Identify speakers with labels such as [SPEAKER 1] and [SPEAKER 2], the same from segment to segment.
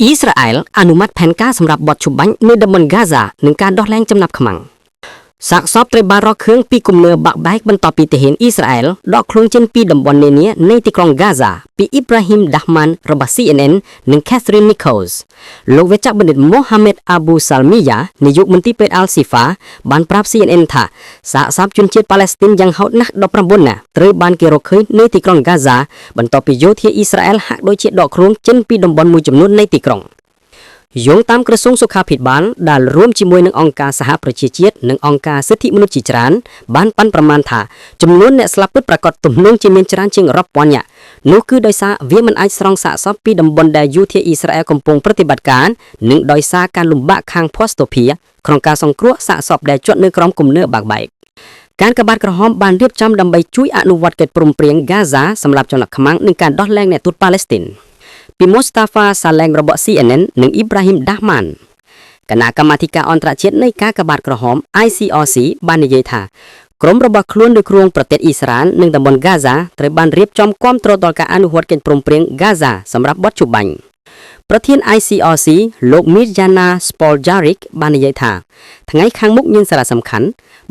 [SPEAKER 1] អ៊ីស្រាអែលអនុម័តផែនការសម្រាប់បទជបាញ់នៅតំបន់ហ្គាហ្សានិងការដោះលែងចំណាប់ខ្មាំងសាកសពត្រូវបានរកឃើញពីគំនើបាក់បែកបន្ទាប់ពីទាហានអ៊ីស្រាអែលដកខ្លួនចេញពីតំបន់នានានៃទីក្រុងហ្គាហ្សាពីអ៊ីប្រាហ៊ីមដាស់ម៉ាន់របស់ CNN និង Catherine Nichols លោកវេជ្ជបណ្ឌិត Mohammed Abu Salmiya នាយកមន្ទីរពេទ្យ Al-Shifa បានប្រាប់ CNN ថាសាកសពជនជាតិប៉ាឡេស្ទីនយ៉ាងហោចណាស់19នាក់ត្រូវបានគេរកឃើញនៅទីក្រុងហ្គាហ្សាបន្ទាប់ពីយោធាអ៊ីស្រាអែលហាក់ដូចជាដកខ្លួនចេញពីតំបន់មួយចំនួននៃទីក្រុងយោងតាមក្រសួងសុខាភិបាលដែលរួមជាមួយនឹងអង្គការសហប្រជាជាតិនិងអង្គការសិទ្ធិមនុស្សជាច្រើនបានប៉ាន់ប្រមាណថាចំនួនអ្នកស្លាប់ពិតប្រាកដទំនងជាមានច្រើនជាងរាប់ពាន់នាក់នោះគឺដោយសារវាមិនអាចស្រង់សាកសពពីតំបន់ដែលយោធាអ៊ីស្រាអែលកំពុងប្រតិបត្តិការនិងដោយសារការលំបាកខាងភស្តុភារក្នុងការសង្គ្រោះសាកសពដែលជាប់នៅក្រោមគំនើបាក់បែកការកបាតក្រហមបានរៀបចំដើម្បីជួយអនុវត្តកិច្ចព្រមព្រៀងហ្គាហ្សាសម្រាប់ចំណាប់ខ្មាំងនិងការដោះលែងអ្នកទូតប៉ាឡេស្ទីនពី Mustafa Saleng របស់ CNN និង Ibrahim Dahman គណៈកម្មាធិការអន្តរជាតិនៃការកបាតក្រហម ICRC បាននិយាយថាក្រុមរបស់ខ្លួននៅគ្រងប្រទេសអ៊ីស្រាអែលនិងតំបន់ហ្គាហ្សាត្រូវបានរៀបចំគាំទ្រដល់ការអនុវត្តកិច្ចព្រមព្រៀងហ្គាហ្សាសម្រាប់បទជបាញ់ប្រធាន ICRC លោក Mirjana Spoljaric បាននិយាយថាថ្ងៃខាងមុខមានសារៈសំខាន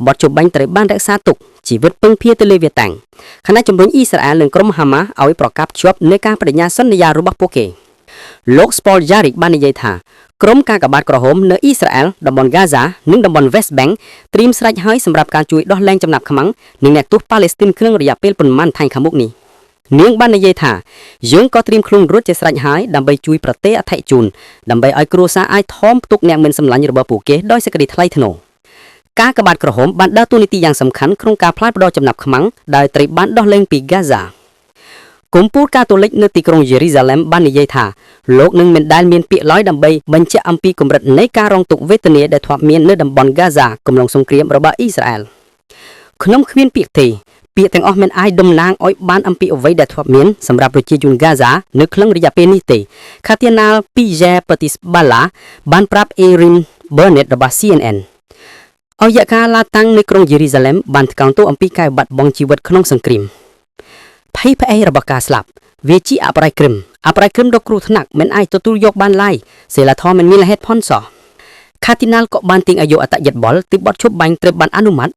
[SPEAKER 1] ់បទជបាញ់ត្រូវបានរក្សាទុកជីវិតពឹងភាទៅលើវាតាំងខណៈជំរុញអ៊ីស្រាអែលនិងក្រុមហាម៉ាស់ឲ្យប្រកាសជាប់នៅការបដិញ្ញាសន្យារបស់ពួកគេលោក Spoljaric បាននិយាយថាក្រុមការកបាតក្រហមនៅអ៊ីស្រាអែលតំបន់ហ្គាហ្សានិងតំបន់ West Bank ត្រៀមស្រេចហើយសម្រាប់ការជួយដោះលែងចំណាប់ខ្មាំងនិងអ្នកទោសប៉ាឡេស្ទីនក្នុងរយៈពេលប៉ុន្មានថ្ងៃខាងមុខនេះនាងបាននិយាយថាយើងក៏ត្រៀមខ្លួនរួចជាស្រេចហើយដើម្បីជួយប្រទេសអធិជនដើម្បីឲ្យគ្រួសារអាចថមផ្ទុកអ្នកមិនសម្លាញ់របស់ពួកគេដោយសេចក្តីថ្លៃថ្នូរការកបាតក្រហមបានដើរតួនាទីយ៉ាងសំខាន់ក្នុងការផ្លាស់ប្តូរចំណាប់ខ្មាំងដោយត្រូវបានដោះលែងពីហ្គាហ្សាគម្ពីរកាតូលិកនៅទីក្រុងយេរូសាឡិមបាននិយាយថាលោកនឹងមិនដែលមានពាក្យឡើយដើម្បីបញ្ជាក់អំពីកម្រិតនៃការរងទុក្ខវេទនាដែលធ្លាប់មាននៅតំបន់ហ្គាហ្សាកំឡុងសង្គ្រាមរបស់អ៊ីស្រាអែលខ្ញុំគ្មានពាក្យទេពាក្យទាំងអស់មិនអាចតំណាងឲ្យបានអំពីអ្វីដែលធ្លាប់មានសម្រាប់ប្រជាជនហ្គាហ្សានៅក្នុងរយៈពេលនេះទេខាទីណាល Pierre Patisbala បានប្រាប់ Erin Burnett របស់ CNN អយកាឡាតាំងនៅក្រុងយេរូសាឡិមបានថ្កោលទោសអំពីការបាត់បង់ជីវិតក្នុងសង្គ្រាមភ័យផ្អេសរបស់ការស្លាប់វាជាអប្រ័យក្រឹមដ៏គ្រោះថ្នាក់មិនអាចទទួលយកបានឡើយសិលធម៌មិនមានហេតុផលសោះខាទីណាលក៏បានទាញអាយុអតយិតបលទីបទជប់បាញ់ត្រូវបានអនុម័ត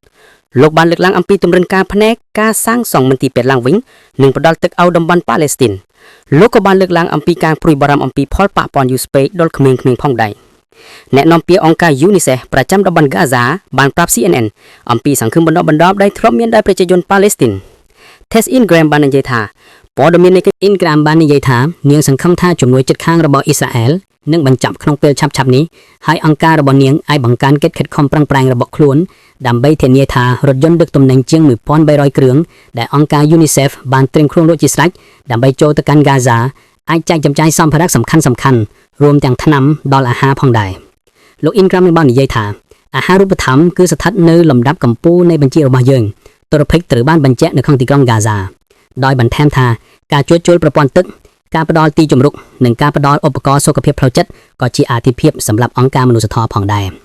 [SPEAKER 1] លោកបានលើកឡើងអំពីទម្រិនការផ្នែកការសាងសង់មន្ទីរពេទ្យឡើងវិញនិងផ្ដល់ទឹកឲ្យតំបន់ប៉ាឡេស្ទីនលោកក៏បានលើកឡើងអំពីការព្រួយបារម្ភអំពីផលប៉ះពាល់យូរពេកដល់ក្មេងៗផងដែរអ្នកនាំពាក្យអង្គការ UNICEF ប្រចាំតំបន់ហ្គាហ្សាបានប្រាប់ CNN អំពីសង្ឃឹមបណ្ដុះបណ្ដាលដែលធ្លាប់មានដោយប្រជាជនប៉ាឡេស្ទីន Tess Ingram បាននិយាយថាព័ត៌មាននៃ Ingram បាននិយាយថានាងសង្ឃឹមថាជំនួយជិតខាងរបស់អ៊ីស្រាអែលនឹងបញ្ចប់ក្នុងពេលឆាប់ៗនេះហើយអង្គការរបស់នាងអាចបង្កើនកិច្ចខិតខំប្រឹងប្រែងរបស់ខ្លួនដើម្បីធានាថារថយន្តដឹកទំនិញជាង 1,300 គ្រឿងដែលអង្គការ UNICEF បានត្រៀមខ្លួនរួចជាស្រេចដើម្បីចូលទៅកាន់ហ្គាហ្សាអាចចែកចំចាយសម្ភារៈសំខាន់រួមទាំងថ្នាំដល់អាហារផងដែរលោក Ingram បាននិយាយថាអាហារូបត្ថម្ភគឺស្ថិតនៅលំដាប់កំពូលនៃបញ្ជីរបស់យើងទុរភិកត្រូវបានបញ្ជាក់នៅក្នុងទីក្រុងហ្គាហ្សាដោយបន្ថែមថាការជួសជុលប្រព័ន្ធទឹកការផ្ដល់ទីជម្រកនិងការផ្ដល់ឧបករណ៍សុខភាពផ្លូវចិត្តក៏ជាអាទិភាពសម្រាប់អង្គការមនុស្សធម៌ផងដែរ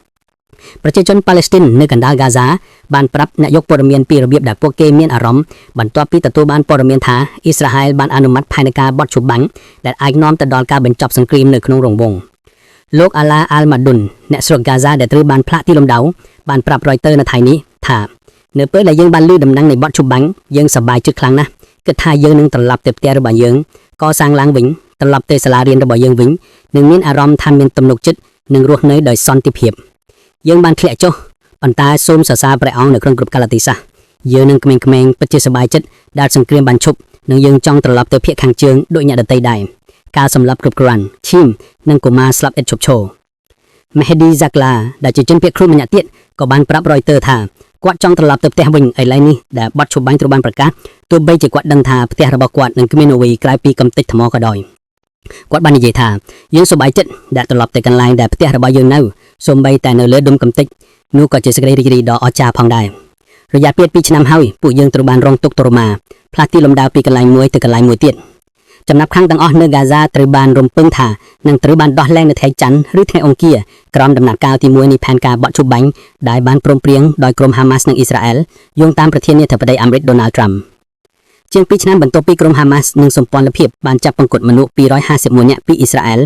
[SPEAKER 1] ប្រជាជនប៉ាឡេស្ទីននៅកណ្ដាលហ្គាហ្សាបានប្រាប់អ្នកយកព័ត៌មានពីរបៀបដែលពួកគេមានអារម្មណ៍បន្ទាប់ពីទទួលបានព័ត៌មានថាអ៊ីស្រាអែលបានអនុម័តផែនការបទជបាញ់ដែលអាចនាំទៅដល់ការបញ្ចប់សង្គ្រាមនៅក្នុងរង្វង់លោកអាឡាអាល់ម៉ាឌុនអ្នកស្រុកហ្គាហ្សាដែលត្រូវបានផ្លាកទីលំដៅបានប្រាប់រយទ័រនៅថ្ងៃនេះថានៅពេលដែលយើងបានឮដំណឹងនៃបទជបាញ់យើងសប្បាយចិត្តខ្លាំងណាស់គិតថាយើងនឹងត្រឡប់ទៅផ្ទះរបស់យើងកសាងឡើងវិញត្រឡប់ទៅសាលារៀនរបស់យើងវិញនិងមានអារម្មណ៍ថាមានទំនុកចិត្តនិងរស់នៅដោយសន្តិភាពយើងបានធ្លាក់ចុះប៉ុន្តែសូមសរសើរព្រះអង្គនៅក្នុងគ្រប់កាលៈទេសៈយើងនឹងក្មេងៗពិតជាសប្បាយចិត្តដែលសង្គ្រាមបានឈប់និងយើងចង់ត្រឡប់ទៅភាគខាងជើងដូចអ្នកដទៃដែរការសម្លាប់គ្រប់គ្រាន់ឈីមនិងកុមារស្លាប់ឥតឈប់ឈរ Mehdi Zakla ដែលជាជនភៀសខ្លួនម្នាក់ទៀតក៏បានប្រាប់រយទ័រថាគាត់ចង់ត្រឡប់ទៅផ្ទះវិញឥឡូវនេះដែលបទជបាញ់ត្រូវបានប្រកាសទោះបីជាគាត់ដឹងថាផ្ទះរបស់គាត់នឹងគ្មានអ្វីក្រៅពីកំទេចថ្មក៏ដោយគាត់បាននិយាយថាយើងសប្បាយចិត្តដែលត្រឡប់ទៅកន្លែងដែលផ្ទះរបស់យើងនៅសូម្បីតែនៅលើដុំកំទេចនោះក៏ជាសេចក្តីរីករាយដ៏អស្ចារ្យផងដែររយៈពេល2ឆ្នាំហើយពួកយើងត្រូវបានរងទុក្ខទរមាផ្លាស់ទីលំដាប់ពីកន្លែងមួយទៅកន្លែងមួយទៀតចំណាប់ខាងទាំងអស់នៅហ្គាហ្សាត្រូវបានរំពឹងថានឹងត្រូវបានដោះលែងនៅថ្ងៃច័ន្ទឬថ្ងៃអង្គារក្រោមដំណាក់កាលទី1នៃផែនការបទជបាញ់ដែលបានព្រមព្រៀងដោយក្រុមហាម៉ាស់និងអ៊ីស្រាអែលយោងតាមប្រធានាធិបតីអាមេរិក Donald Trump ជាង2ឆ្នាំបន្ទាប់ពីក្រុមហាម៉ាស់និងសម្ព័ន្ធភាពបានចាប់បង្គុតមនុស្ស251នាក់ពីអ៊ីស្រាអែល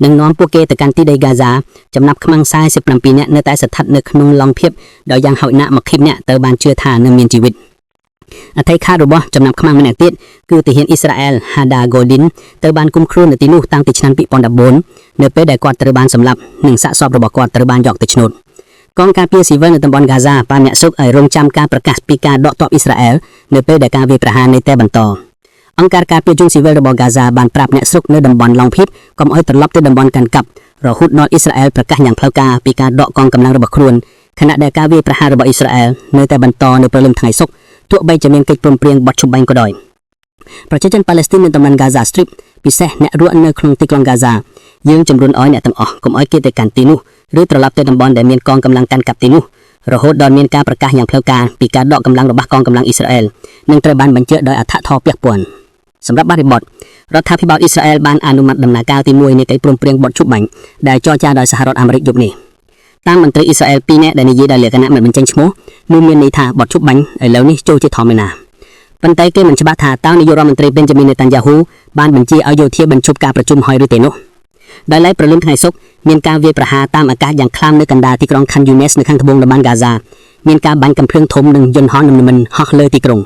[SPEAKER 2] នឹងនាំពួកគេទៅកាន់ទីដីហ្គាហ្សាចំណាប់ខ្មាំង47នាក់នៅតែស្ថិតនៅក្នុងឡងភាពដោយយ៉ាងហោចណាស់20នាក់ទៅបានជឿថានៅមានជីវិតអធិការរបស់ចំណាប់ខ្មាំងម្នាក់ទៀតគឺទាហានអ៊ីស្រាអែល Hada Goldin ត្រូវបានគុំខ្លួននៅទីនោះតាំងពីឆ្នាំ2014នៅពេលដែលគាត់ត្រូវបានសម្លាប់និងសាកសពរបស់គាត់ត្រូវបានយកទៅឈ្នួតកងការពារស៊ីវិលនៅតំបន់ហ្គាហ្សាបានអ្នកស៊ុកឲ្យរងចាំការប្រកាសពីការដកទ័ពអ៊ីស្រាអែលនៅពេលដែលការវាយប្រហារនៅតែបន្តអង្គការការពារជនស៊ីវិលរបស់ហ្គាហ្សាបានប្រាប់អ្នកស្រុកនៅតំបន់ឡុងភីបកុំឲ្យត្រឡប់ទៅតំបន់កាន់កាប់រហូតដល់អ៊ីស្រាអែលប្រកាសយ៉ាងផ្លូវការពីការដកកងកម្លាំងរបស់ខ្លួនខណៈដែលការវាយប្រហាររបស់អ៊ីស្រាអែលនៅតែបន្តនៅព្រលឹមថ្ងៃសុក្រទោះបីជាមានកិច្ចព្រមព្រៀងបត់ឈប់បាញ់ក៏ដោយប្រជាជនប៉ាឡេស្ទីននៅតំបន់ហ្គាហ្សាស្ទ្រីបពិសេសអ្នករស់នៅក្នុងទីក្រុងហ្គាហ្សាយើងជំរុញឲ្យអ្នកទាំងអស់កុំឲ្យគេទៅកាន់ទីនោះឬត្រឡប់ទៅតំបន់ដែលមានកងកម្លាំងកាន់កាប់ទីនោះរហូតដល់មានការប្រកាសយ៉ាងផ្លូវការពីការដកកម្លាំងរបស់កងកម្លាំងអ៊ីស្រាអែលនិងត្រូវបានបញ្ជាដោយអធិធរពាក់ព័ន្ធសម្រាប់បរិបទរដ្ឋាភិបាលអ៊ីស្រាអែលបានអនុម័តដំណើរការទី1នៃកិច្ចព្រមព្រៀងបត់ឈប់បាញ់ដែលចរចាដោយសហរដ្ឋអាមេរិកយប់នេះតាមមន្ត្រីអ៊ីស្រាអែល2នាក់ដែលនិយាយដោយលក្ខណៈមិនបញ្ចេញឈ្មោះនោះមានន័យថាបត់ឈប់បាញ់ឥឡូវនេះចូលជាធម្មតាប៉ុន្តែគេមិនច្បាស់ថាតើនាយករដ្ឋមន្ត្រី Benjamin Netanyahu បានបញ្ជាឲ្យយោធាបញ្ឈប់ការប្រជុំហើយឬទេនោះដោយឡែកព្រលឹមថ្ងៃសុក្រមានការវាយប្រហារតាមអាកាសយ៉ាងខ្លាំងនៅកណ្ដាលទីក្រុង Khan Younis នៅខាងត្បូងតំបន់ហ្គាហ្សាមានការបាញ់កាំភ្លើងធំនិងយន្តហោះនឹងមិនហោះលើទីក្រុង